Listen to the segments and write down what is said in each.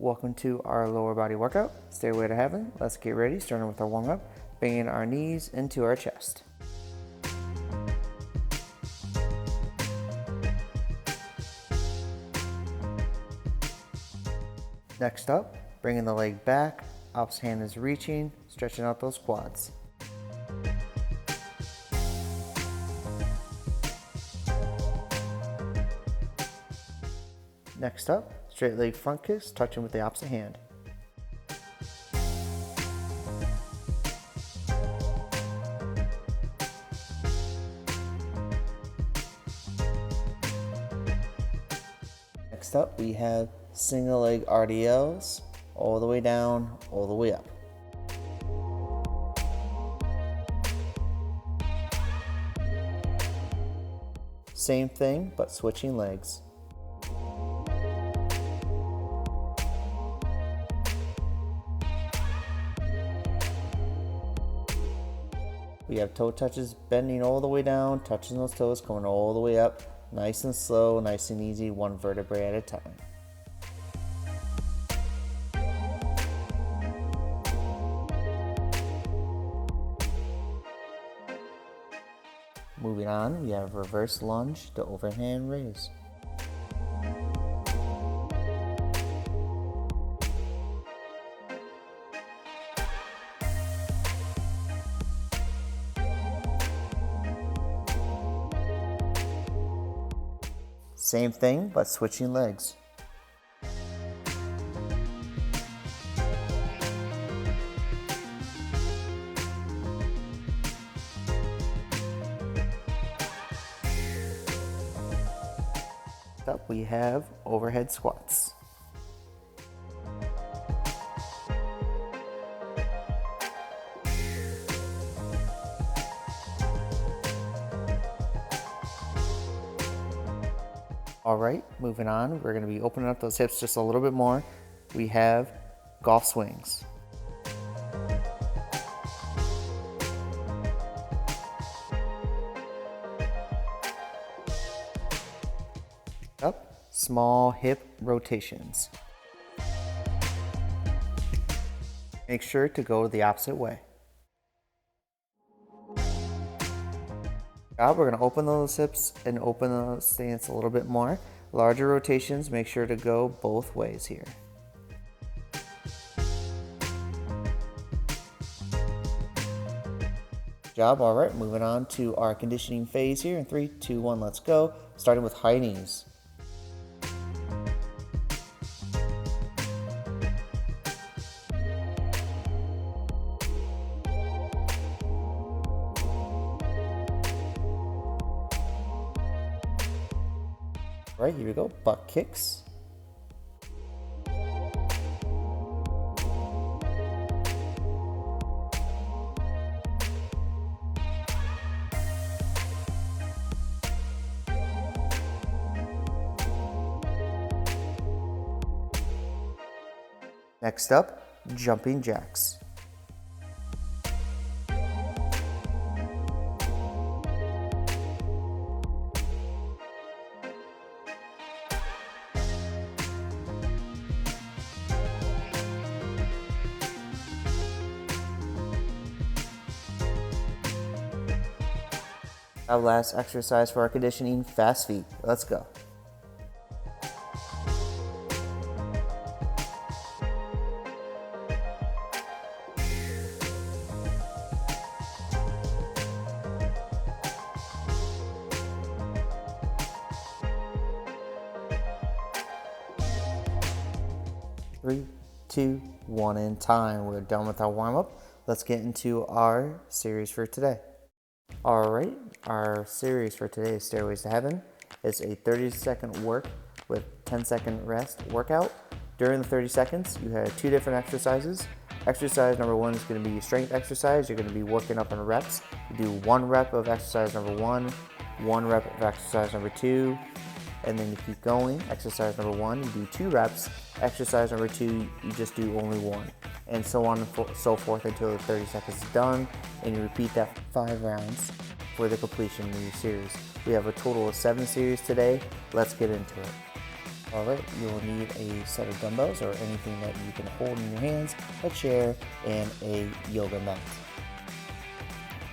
Welcome to our lower body workout, Stairway to Heaven. Let's get ready, starting with our warm up, bringing our knees into our chest. Next up, bringing the leg back, opposite hand is reaching, stretching out those quads. Next up, straight leg front kicks, touching with the opposite hand. Next up, we have single leg RDLs, all the way down, all the way up. Same thing, but switching legs. We have toe touches, bending all the way down, touching those toes, coming all the way up. Nice and slow, nice and easy, one vertebrae at a time. Moving on, we have reverse lunge to overhand raise. Same thing, but switching legs. Up we have overhead squats. All right, moving on, we're going to be opening up those hips just a little bit more. We have golf swings. Up, small hip rotations. Make sure to go the opposite way. We're going to open those hips and open the stance a little bit more. Larger rotations, make sure to go both ways here. Job. All right, moving on to our conditioning phase here in 3, 2, 1, let's go. Starting with high knees. All right, here we go, butt kicks. Next up, jumping jacks. Our last exercise for our conditioning, fast feet. Let's go. Three, two, one, and time. We're done with our warm-up. Let's get into our series for today. All right, our series for today is Stairways to Heaven. It's a 30-second work with 10-second rest workout. During the 30 seconds, you have 2 different exercises. Exercise number 1 is going to be a strength exercise. You're going to be working up in reps. You do 1 rep of exercise number 1, 1 rep of exercise number 2, and then you keep going. Exercise number 1, you do 2 reps. Exercise number 2, you just do only 1. And so on and so forth until the 30 seconds is done, and you repeat that 5 rounds for the completion of your series. We have a total of 7 series today. Let's get into it. Alright, you will need a set of dumbbells or anything that you can hold in your hands, a chair, and a yoga mat.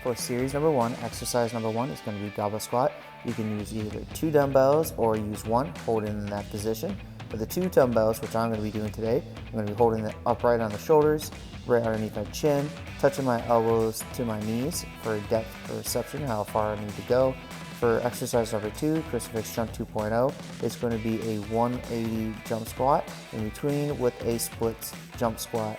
For series number 1, exercise number 1 is going to be goblet squat. You can use either 2 dumbbells or use 1, hold it in that position. For the 2 dumbbells, which I'm going to be doing today, I'm going to be holding it upright on the shoulders, right underneath my chin, touching my elbows to my knees for depth perception, how far I need to go. For exercise number 2, crucifix jump 2.0, it's going to be a 180 jump squat in between with a split jump squat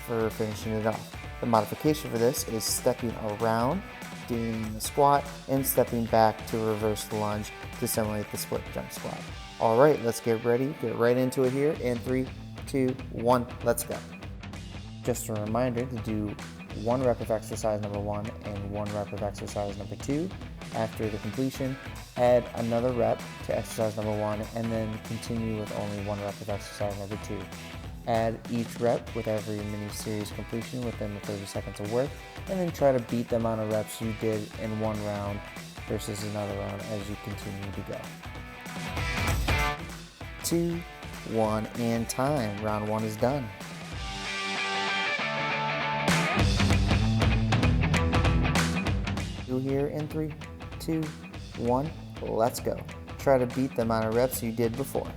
for finishing it off. The modification for this is stepping around, doing the squat, and stepping back to reverse the lunge to simulate the split jump squat. All right, let's get ready, get right into it here in 3, 2, 1, let's go. Just a reminder to do 1 rep of exercise number 1 and 1 rep of exercise number 2. After the completion, add another rep to exercise number 1 and then continue with only 1 rep of exercise number 2. Add each rep with every mini series completion within the 30 seconds of work, and then try to beat the amount of reps you did in one round versus another round as you continue to go. 2, 1, and time. Round 1 is done. Here in 3, 2, 1, let's go. Try to beat the amount of reps you did before.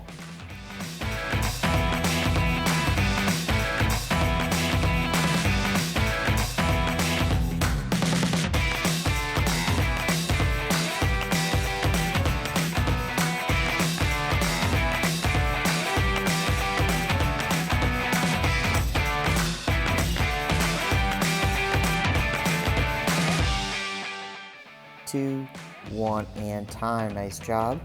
Two, 1, and time. Nice job.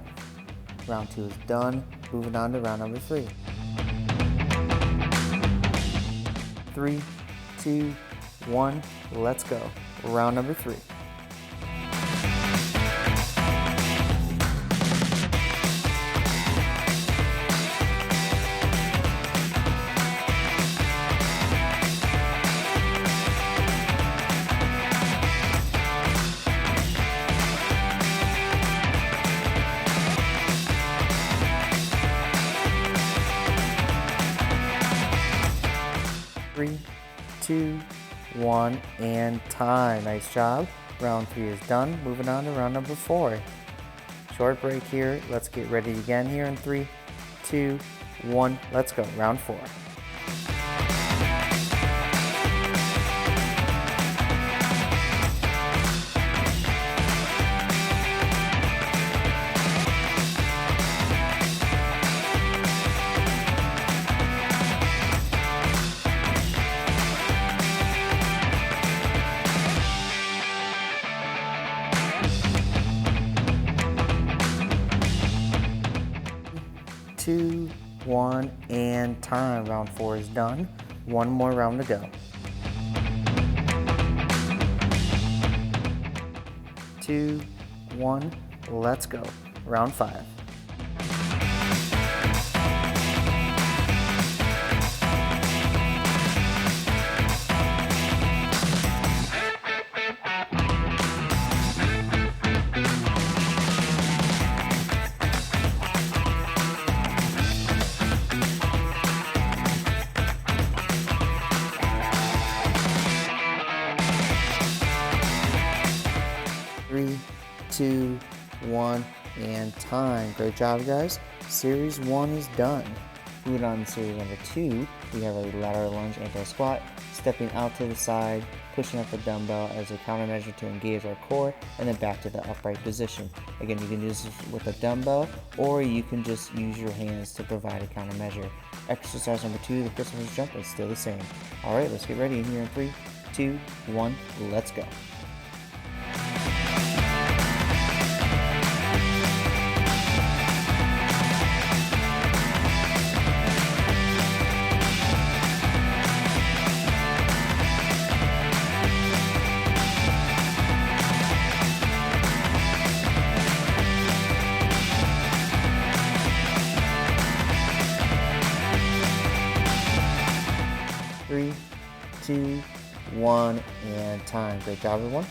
Round 2 is done. Moving on to round number 3. 3, 2, 1, let's go. Round number 3. 3, 2, 1, and time. Nice job. Round 3 is done. Moving on to round number 4. Short break here. Let's get ready again here in 3, 2, 1. Let's go. Round 4. 2, 1, and time. Round 4 is done. One more round to go. 2, 1, let's go. Round 5. 3, 2, 1, and time. Great job, guys. Series 1 is done. Moving on to series number 2, we have a lateral lunge anti-squat, stepping out to the side, pushing up the dumbbell as a countermeasure to engage our core, and then back to the upright position. Again, you can do this with a dumbbell, or you can just use your hands to provide a countermeasure. Exercise number 2, the crucifix jump, is still the same. All right, let's get ready. Here in 3, 2, 1, let's go. 3, 2, 1, and time. Great job, everyone.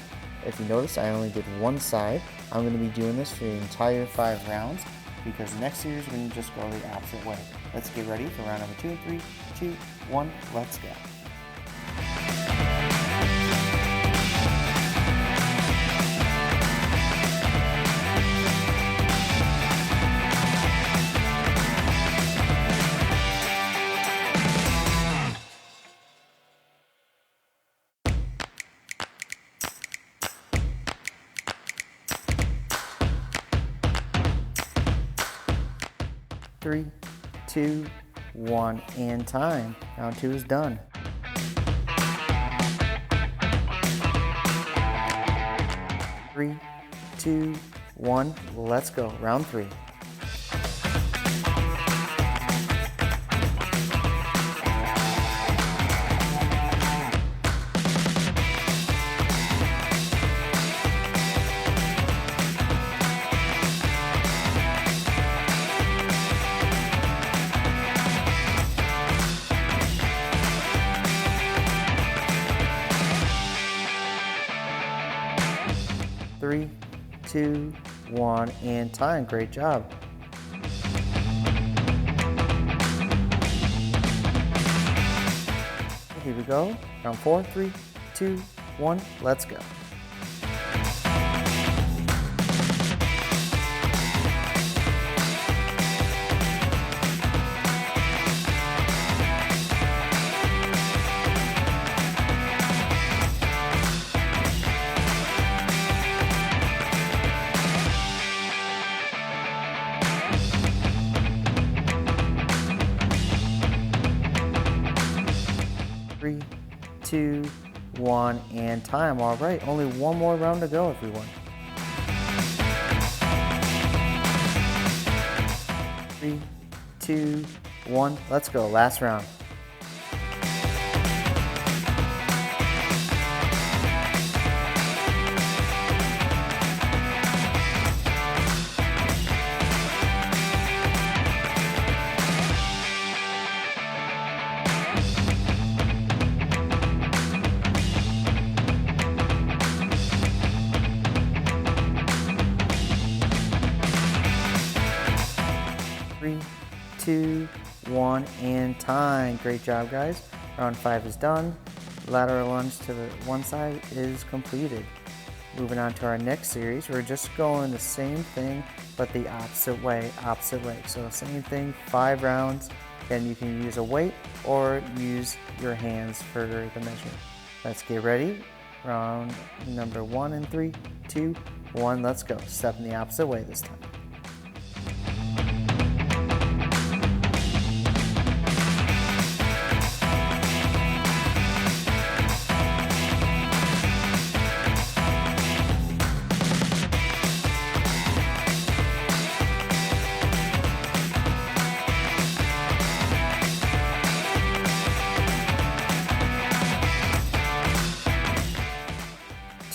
If you notice, I only did one side. I'm going to be doing this for the entire 5 rounds. because the next series we're going to just go the opposite way. Let's get ready for round number 2 in 3, 2, 1, let's go. 3, 2, 1, and time. Round 2 is done. Three, 2, 1, let's go. Round 3. 3, 2, 1, and time. Great job. Here we go. Round 4, 3, 2, 1, let's go. 3, 2, 1, and time. All right, only one more round to go, everyone. 3, 2, 1, let's go. Last round. 3, 2, 1, and time. Great job, guys. Round 5 is done. Lateral lunge to the one side is completed. Moving on to our next series, we're just going the same thing, but the opposite way, opposite leg. So same thing, 5 rounds, and you can use a weight or use your hands for the measure. Let's get ready. Round number 1 in 3, 2, 1, let's go. Step in the opposite way this time.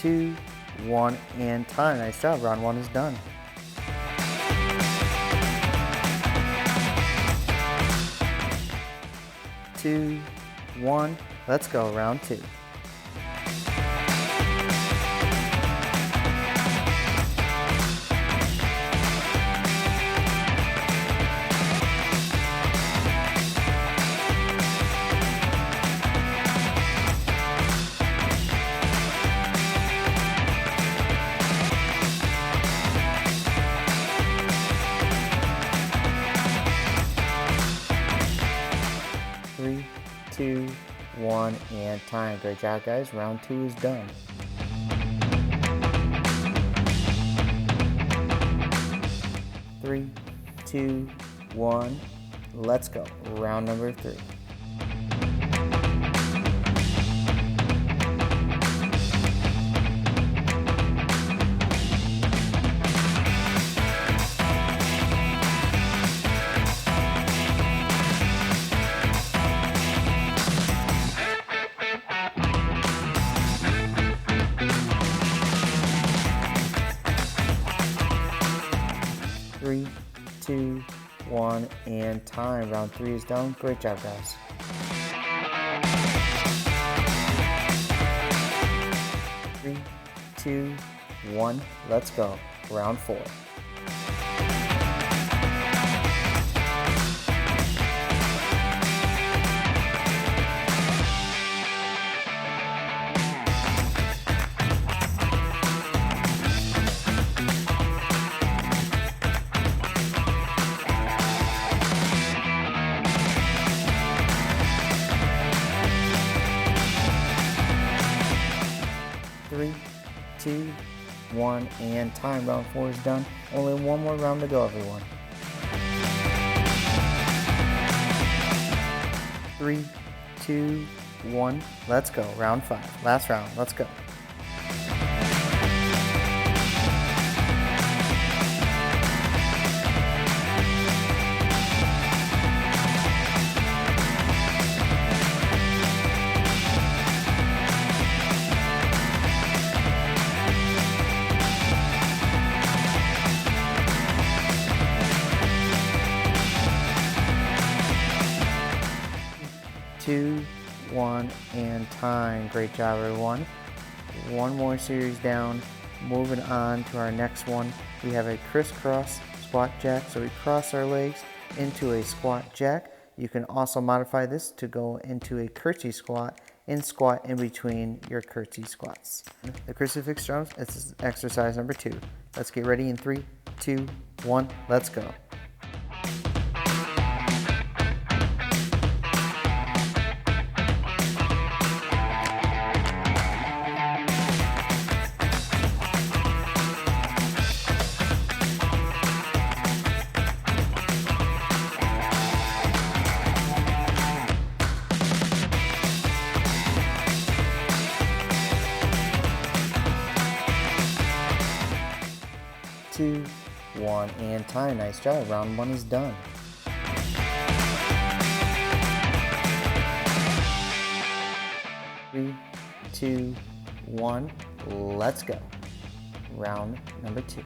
2, 1, and time. Nice job. Round 1 is done. Two, 1, let's go. Round 2. 3, 2, 1, and time. Great job, guys. Round 2 is done. Three, 2, 1, let's go. Round number 3. 3, 2, 1, and time. Round 3 is done. Great job, guys. Three, 2, 1, let's go. Round 4. 1, and time. Round 4 is done. Only one more round to go, everyone. 3, 2, 1, let's go. Round 5, last round, let's go. 2, 1, and time. Great job, everyone. One more series down. Moving on to our next one. We have a crisscross squat jack. So we cross our legs into a squat jack. You can also modify this to go into a curtsy squat and squat in between your curtsy squats. The crucifix jumps, it's exercise number 2. Let's get ready in 3, 2, 1, let's go. 2, 1, and time. Nice job. Round 1 is done. Three, 2, 1, let's go. Round number 2.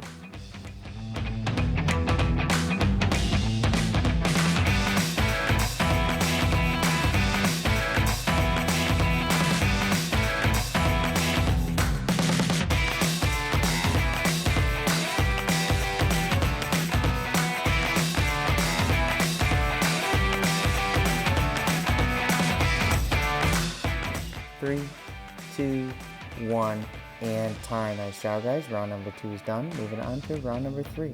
3, 2, 1, and time. Nice job, guys. Round number 2 is done. Moving on to round number 3.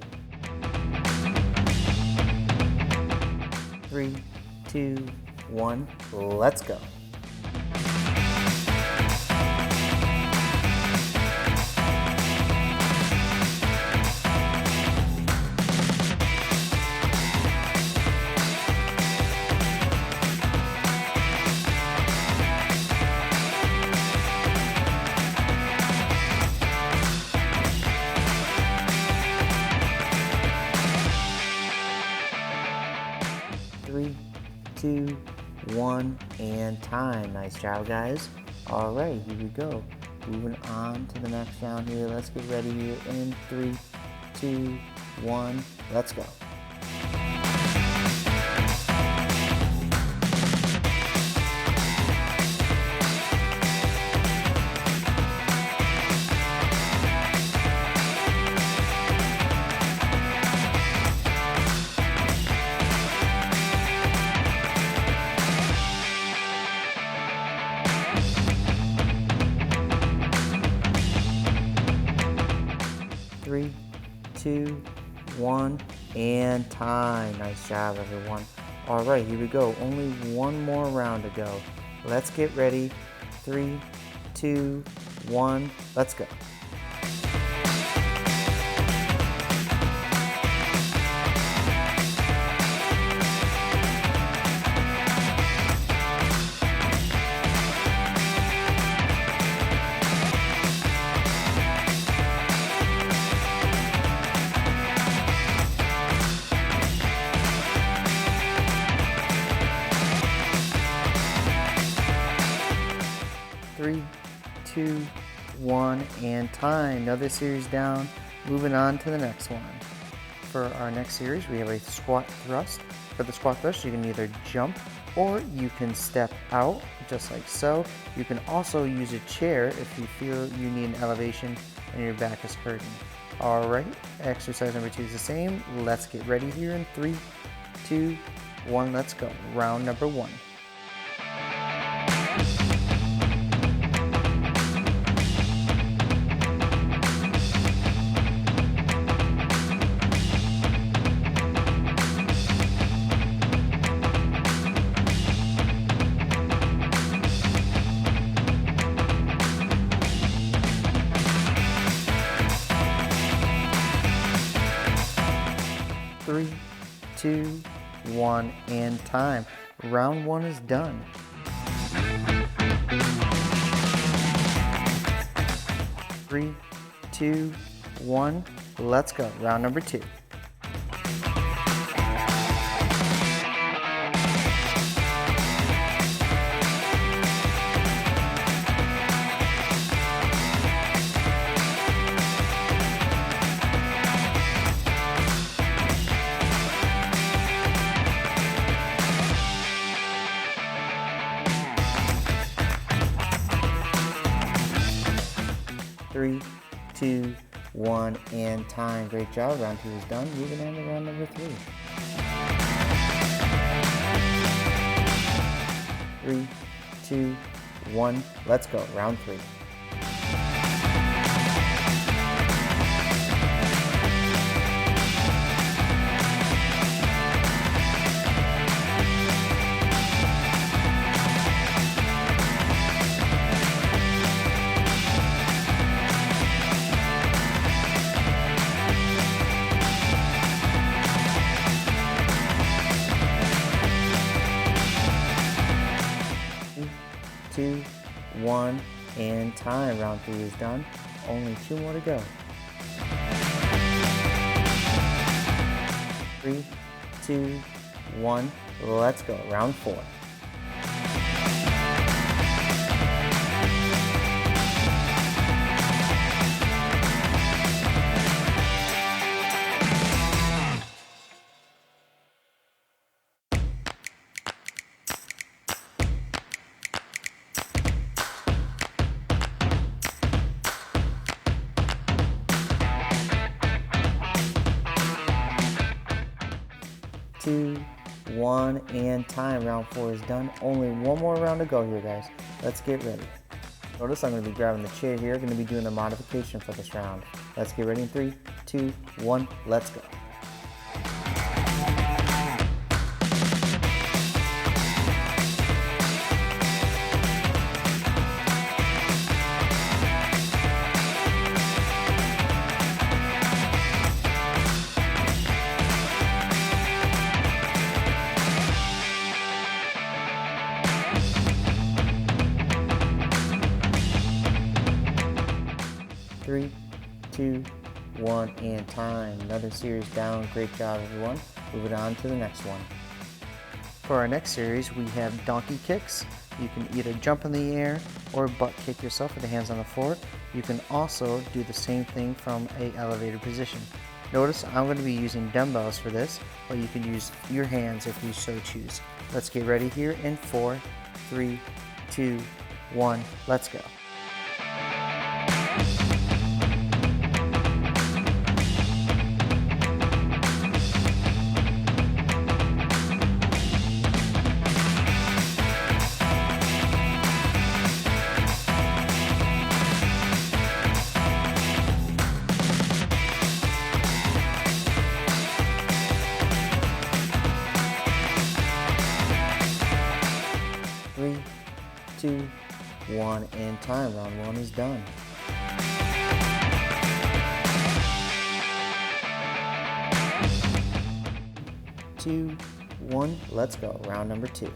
3, 2, 1, let's go. 3, 2, 1, and time. Nice job, guys. All right, here we go. Moving on to the next round here. Let's get ready here in 3, 2, 1, let's go. 3, 2, 1, and time. Nice job, everyone. All right, here we go. Only one more round to go. Let's get ready. 3, 2, 1, let's go. 3, 2, 1, and time. Another series down. Moving on to the next one. For our next series, we have a squat thrust. For the squat thrust, you can either jump or you can step out, just like so. You can also use a chair if you feel you need an elevation and your back is hurting. All right, exercise number 2 is the same. Let's get ready here in 3, 2, 1, let's go. Round number 1. 3, 2, 1, and time. Round 1 is done. 3, 2, 1, let's go. Round number 2. 3, 2, 1, and time. Great job. Round 2 is done. Moving on to round number 3. 3, 2, 1, let's go. Round 3. 2, 1, and time. Round 3 is done. Only 2 more to go. 3, 2, 1, let's go. Round 4. 2, 1, and time. Round 4 is done. Only 1 more round to go here, guys. Let's get ready. Notice I'm going to be grabbing the chair here. Going to be doing the modification for this round. Let's get ready in 3, 2, 1, let's go. 3, 2, 1, and time. Another series down. Great job, everyone. Moving on to the next one. For our next series, we have donkey kicks. You can either jump in the air or butt kick yourself with the hands on the floor. You can also do the same thing from an elevated position. Notice I'm going to be using dumbbells for this, but you can use your hands if you so choose. Let's get ready here in 4, 3, 2, 1, let's go. 3, 2, 1, and time. Round 1 is done. 2, 1, let's go. Round number 2.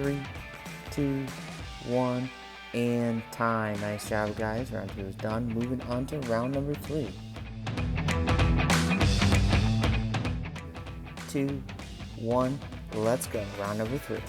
3, 2, 1, and time. Nice job, guys. Round 2 is done. Moving on to round number 3. 2, 1, let's go. Round number 3.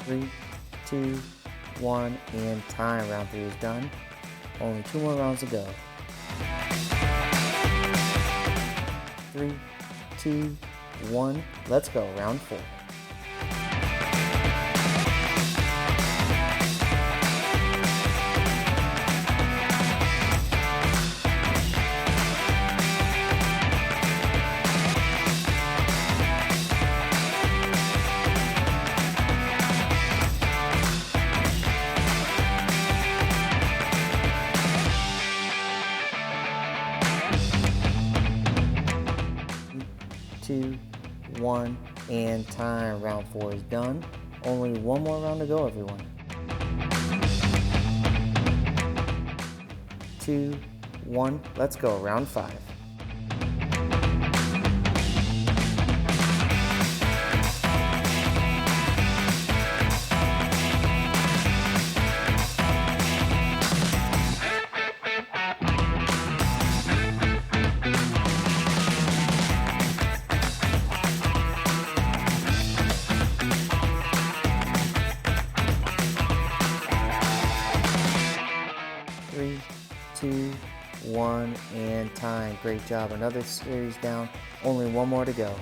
3, 2, 1, and time. Round 3 is done. Only 2 more rounds to go. 3, 2, 1, let's go. Round 4. 2, 1, and time. Round 4 is done. Only 1 more round to go, everyone. 2, 1, let's go. Round 5. 3, 2, 1, and time. Great job. Another series down. Only 1 more to go.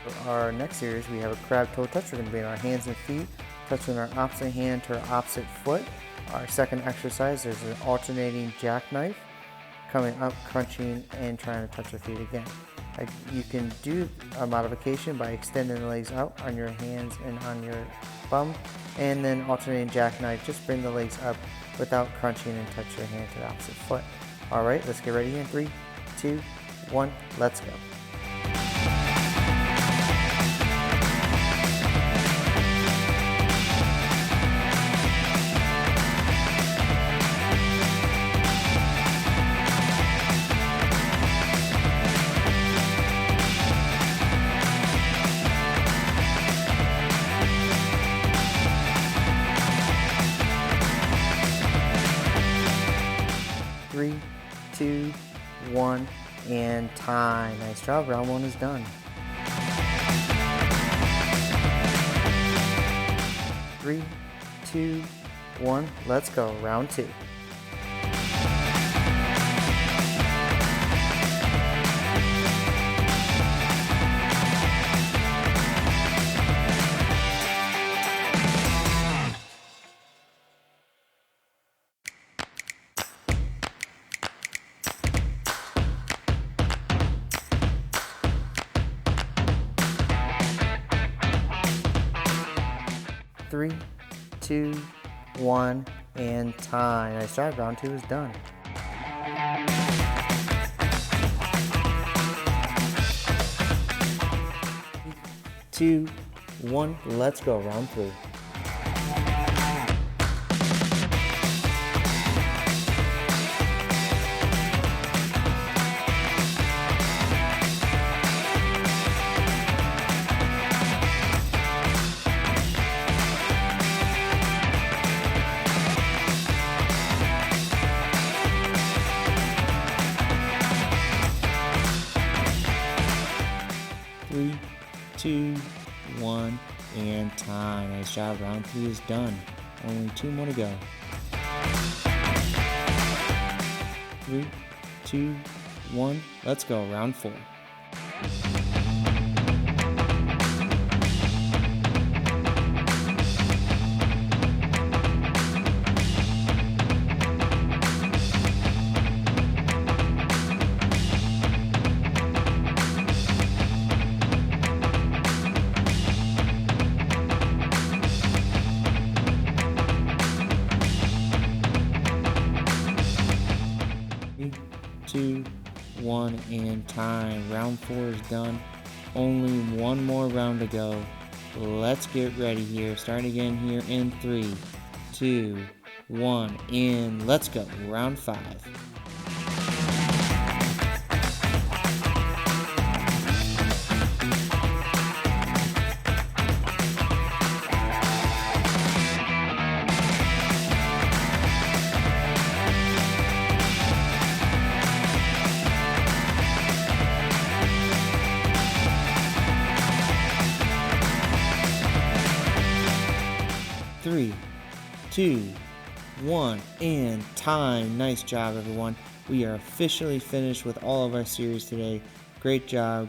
For our next series, we have a crab toe touch. We're going to be on our hands and feet, touching our opposite hand to our opposite foot. Our second exercise, there's an alternating jackknife, coming up, crunching, and trying to touch your feet again. You can do a modification by extending the legs out on your hands and on your bum, and then alternating jackknife. Just bring the legs up without crunching and touch your hand to the opposite foot. All right, let's get ready in 3, 2, 1, let's go. 3, 2, 1, and time. Nice job. Round 1 is done. 3, 2, 1, let's go. Round 2. 3, 2, 1, and time. Nice job. Round 2 is done. 2, 1, let's go. Round 3. 3, 2, 1, and time. Nice job. Round 3 is done. Only 2 more to go. 3, 2, 1, let's go. Round 4. 2, 1, and time. Round 4 is done. Only 1 more round to go. Let's get ready here. Starting again here in 3, 2, 1, and let's go. Round 5. 3, 2, 1, and time. Nice job, everyone. We are officially finished with all of our series today. Great job.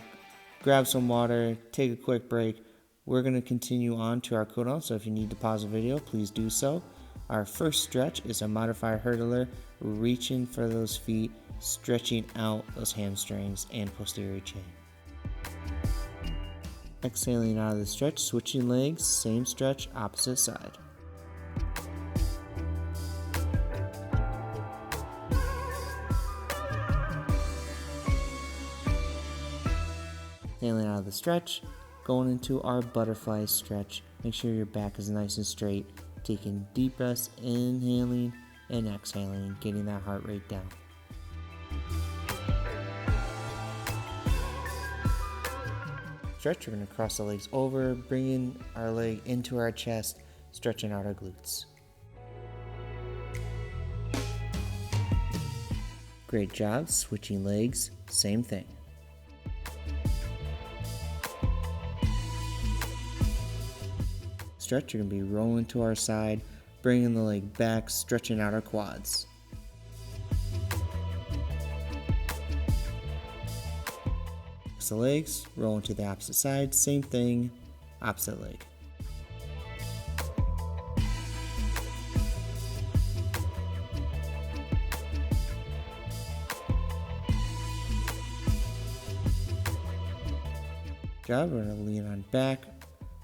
Grab some water, take a quick break. We're going to continue on to our cooldown, so if you need to pause the video, please do so. Our first stretch is a modified hurdler, reaching for those feet, stretching out those hamstrings and posterior chain. Exhaling out of the stretch, switching legs, same stretch, opposite side. Exhaling out of the stretch, going into our butterfly stretch. Make sure your back is nice and straight. Taking deep breaths, inhaling and exhaling, getting that heart rate down. Stretch, we're going to cross the legs over, bringing our leg into our chest, stretching out our glutes. Great job, switching legs, same thing. Stretch, you're going to be rolling to our side, bringing the leg back, stretching out our quads. The legs, rolling to the opposite side, same thing, opposite leg. Job, we're going to lean on back,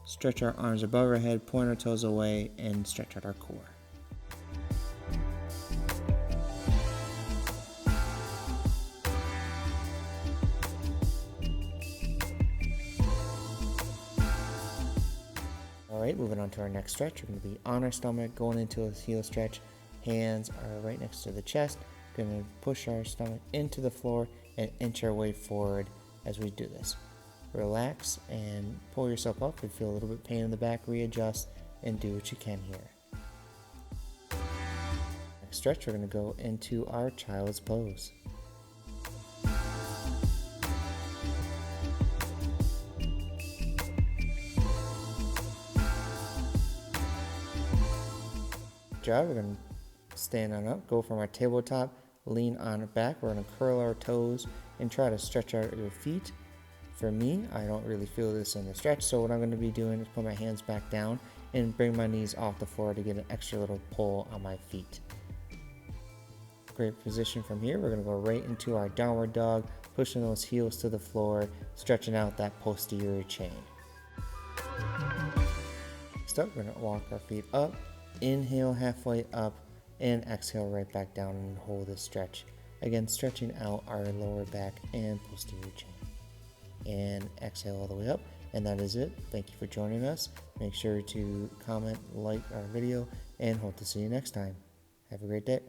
stretch our arms above our head, point our toes away, and stretch out our core. Alright, moving on to our next stretch. We're going to be on our stomach, going into a heel stretch. Hands are right next to the chest. Going to push our stomach into the floor and inch our way forward as we do this. Relax and pull yourself up. If you feel a little bit of pain in the back, readjust and do what you can here. Next stretch, we're going to go into our child's pose. We're going to stand on up, go from our tabletop, lean on it back. We're going to curl our toes and try to stretch out your feet. For me, I don't really feel this in the stretch, so what I'm going to be doing is put my hands back down and bring my knees off the floor to get an extra little pull on my feet. Great position from here. We're going to go right into our downward dog, pushing those heels to the floor, stretching out that posterior chain. Next up, we're going to walk our feet up. Inhale halfway up and exhale right back down and hold this stretch. Again, stretching out our lower back and posterior chain. And exhale all the way up. And that is it. Thank you for joining us. Make sure to comment, like our video, and hope to see you next time. Have a great day.